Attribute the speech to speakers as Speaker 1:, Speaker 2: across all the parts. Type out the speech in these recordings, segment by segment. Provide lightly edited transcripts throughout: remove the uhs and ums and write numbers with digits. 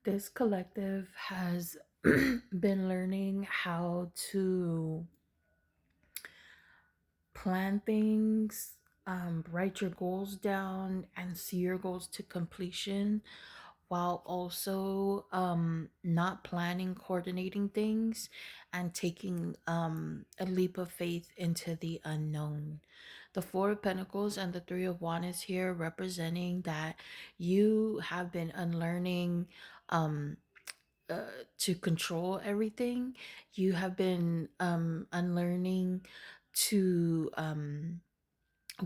Speaker 1: This collective has been learning how to plan things, write your goals down, and see your goals to completion while also not planning, coordinating things, and taking a leap of faith into the unknown. The Four of Pentacles and the Three of Wands is here representing that you have been unlearning. Um, to control everything. You have been unlearning to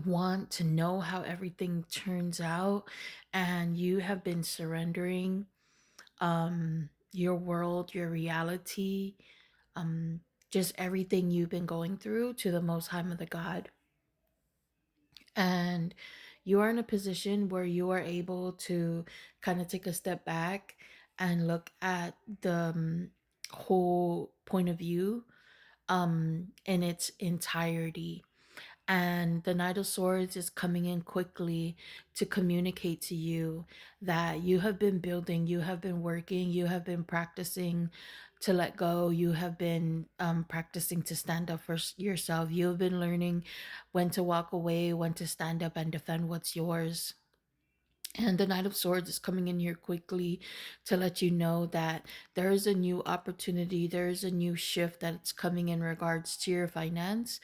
Speaker 1: want to know how everything turns out, and you have been surrendering your world, your reality, um, just everything you've been going through to the Most High Mother God. And you are in a position where you are able to kind of take a step back and look at the whole point of view in its entirety. And the Knight of Swords is coming in quickly to communicate to you that you have been building, you have been working, you have been practicing to let go, you have been practicing to stand up for yourself, you have been learning when to walk away, when to stand up and defend what's yours. And the Knight of Swords is coming in here quickly to let you know that there is a new opportunity, there is a new shift that's coming in regards to your finance,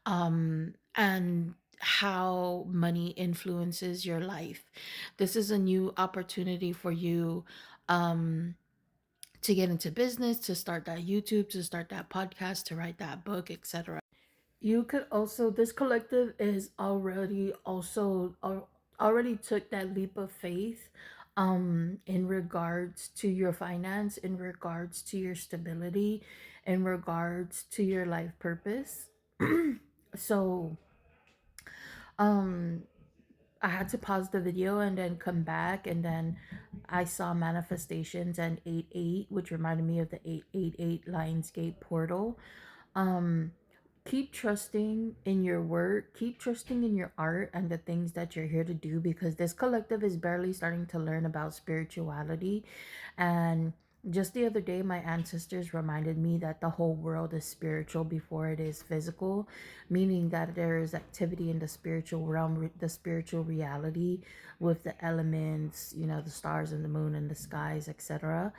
Speaker 1: and how money influences your life. This is a new opportunity for you to get into business, to start that YouTube, to start that podcast, to write that book, etc. You could also, this collective is already took that leap of faith in regards to your finance, in regards to your stability, in regards to your life purpose. So um I had to pause the video and then come back, and then I saw manifestations and 8-8, which reminded me of the 888 Lionsgate portal. um Keep trusting in your work, keep trusting in your art and the things that you're here to do, because this collective is barely starting to learn about spirituality. And just the other day, my ancestors reminded me that the whole world is spiritual before it is physical, meaning that there is activity in the spiritual realm, the spiritual reality, with the elements, the stars and the moon and the skies, etc.,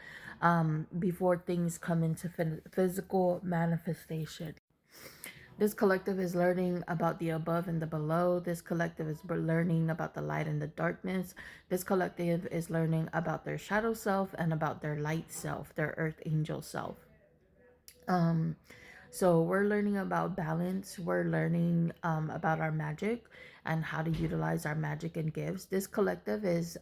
Speaker 1: before things come into physical manifestation. This collective is learning about the above and the below. This collective is learning about the light and the darkness. This collective is learning about their shadow self and about their light self, their earth angel self. Um, so we're learning about balance. We're learning about our magic and how to utilize our magic and gifts. This collective is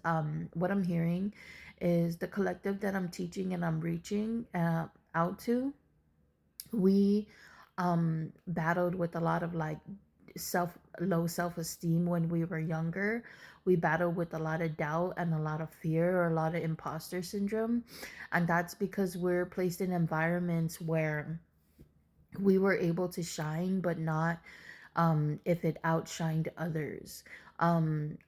Speaker 1: what I'm hearing is the collective that I'm teaching and I'm reaching out to. We battled with a lot of like low self-esteem when we were younger. We battled with a lot of doubt and a lot of fear, or a lot of imposter syndrome, and that's because we're placed in environments where we were able to shine, but not if it outshined others,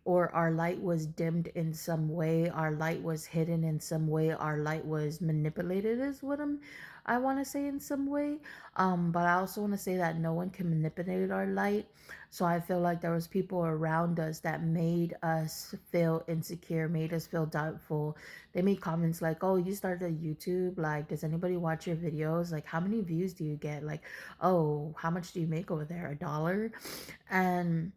Speaker 1: or our light was dimmed in some way, our light was hidden in some way, our light was manipulated, is what I want to say, in some way. But I also want to say that no one can manipulate our light. So I feel like there was people around us that made us feel insecure, made us feel doubtful. They made comments like, oh, you started a YouTube, like, does anybody watch your videos, like, how many views do you get, like, oh, how much do you make over there, $1? And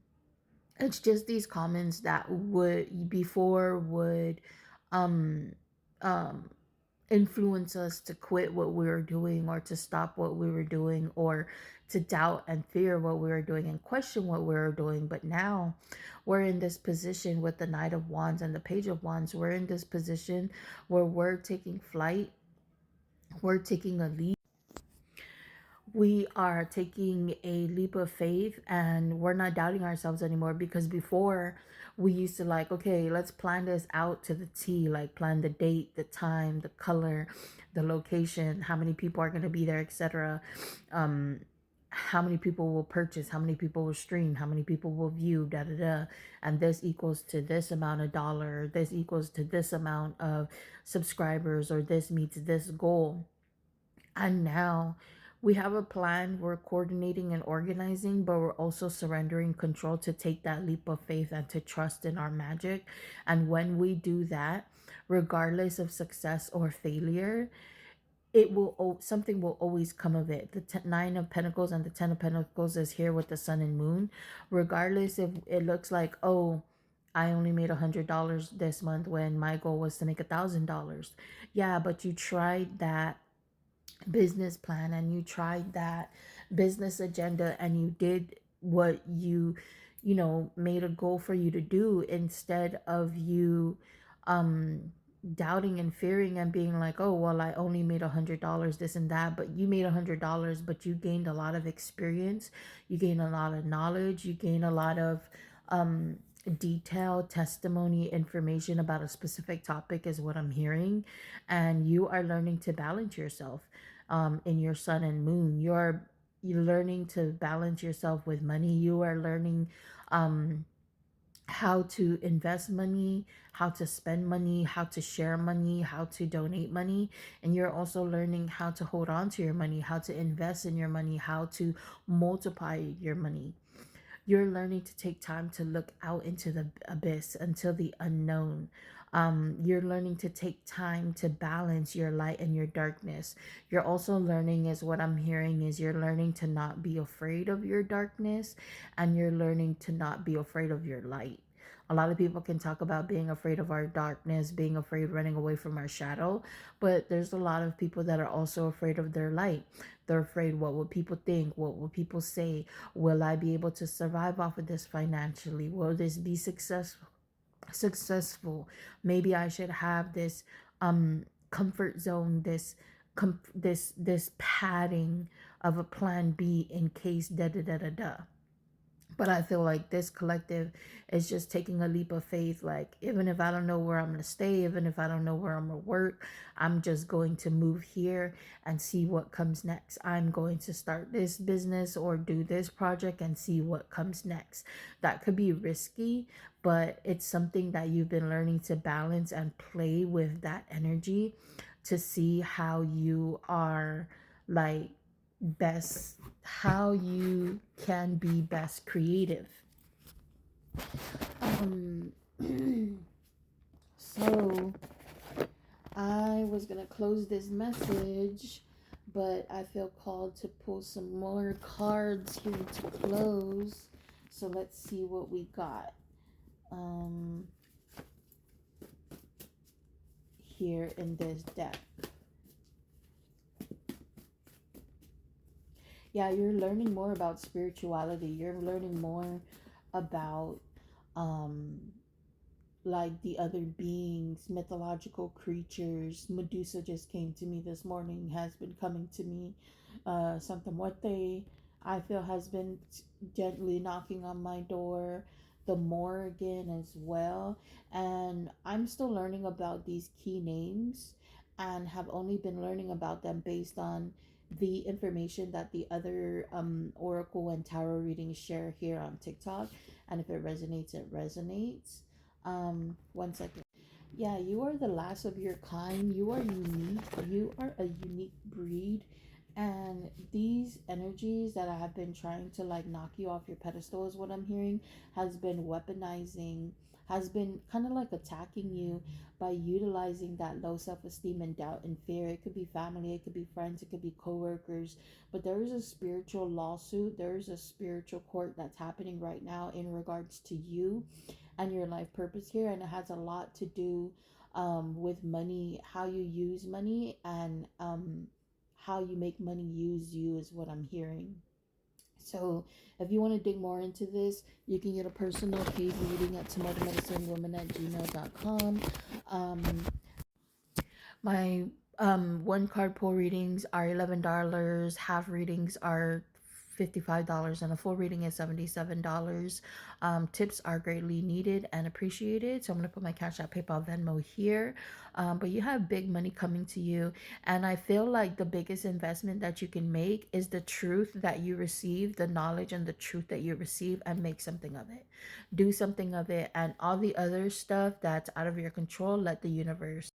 Speaker 1: it's just these comments that would um um influence us to quit what we were doing, or to stop what we were doing, or to doubt and fear what we were doing and question what we were doing. But now we're in this position with the Knight of Wands and the Page of Wands. We're in this position where we're taking flight, we're taking a leap, we are taking a leap of faith, and we're not doubting ourselves anymore. Because before, we used to like, okay, let's plan this out to the T, like plan the date, the time, the color, the location, how many people are going to be there, etc. how many people will purchase, how many people will stream, how many people will view, da da da, and this equals to this amount of dollar, this equals to this amount of subscribers, or this meets this goal. And now we have a plan, we're coordinating and organizing, but we're also surrendering control to take that leap of faith and to trust in our magic. And when we do that, regardless of success or failure, it will, something will always come of it. The nine of pentacles and the 10 of pentacles is here with the sun and moon. Regardless if it looks like, oh, I only made $100 this month when my goal was to make $1,000. Yeah, but you tried that business plan and you tried that business agenda and you did what you made a goal for you to do, instead of you um doubting and fearing and being like, oh well, I only made $100, this and that. But you made $100, but you gained a lot of experience, you gained a lot of knowledge, you gained a lot of um detailed testimony information about a specific topic, is what I'm hearing. And you are learning to balance yourself in your sun and moon. You're learning to balance yourself with money. You are learning um how to invest money, how to spend money, how to share money, how to donate money. And you're also learning how to hold on to your money, how to invest in your money, how to multiply your money. You're learning to take time to look out into the abyss, until the unknown. You're learning to take time to balance your light and your darkness. You're also learning, is what I'm hearing, is you're learning to not be afraid of your darkness, and you're learning to not be afraid of your light. A lot of people can talk about being afraid of our darkness, being afraid, running away from our shadow, but there's a lot of people that are also afraid of their light. They're afraid, what will people think? What will people say? Will I be able to survive off of this financially? Will this be successful? Maybe I should have this comfort zone, this padding of a plan B in case da da da da da. But I feel like this collective is just taking a leap of faith. Like, even if I don't know where I'm going to stay, even if I don't know where I'm going to work, I'm just going to move here and see what comes next. I'm going to start this business or do this project and see what comes next. That could be risky, but it's something that you've been learning to balance and play with that energy to see how you are, like, best, how you can be best creative. um so I was gonna close this message, but I feel called to pull some more cards here to close. So let's see what we got um here in this deck. Yeah, you're learning more about spirituality. You're learning more about um like the other beings, mythological creatures. Medusa just came to me this morning, has been coming to me. Something what they, I feel, has been gently knocking on my door. The Morrigan as well. And I'm still learning about these key names and have only been learning about them based on the information that the other oracle and tarot readings share here on TikTok. And if it resonates, it resonates. One second. Yeah, you are the last of your kind. You are unique. You are a unique breed. And these energies that I have been trying to like knock you off your pedestal, is what I'm hearing, has been weaponizing, has been kind of like attacking you by utilizing that low self-esteem and doubt and fear. It could be family, it could be friends, it could be coworkers. But there is a spiritual lawsuit, there is a spiritual court that's happening right now in regards to you and your life purpose here. And it has a lot to do with money, how you use money, and how you make money use you, is what I'm hearing. So if you want to dig more into this, you can get a personal paid reading at tomorrowmedicinewoman@gmail.com. um my one card pull readings are $11, half readings are $55 and a full reading is $77. Tips are greatly needed and appreciated. So I'm going to put my Cash App, PayPal, Venmo here. But you have big money coming to you. And I feel like the biggest investment that you can make is the truth that you receive, the knowledge and the truth that you receive, and make something of it. Do something of it. And all the other stuff that's out of your control, let the universe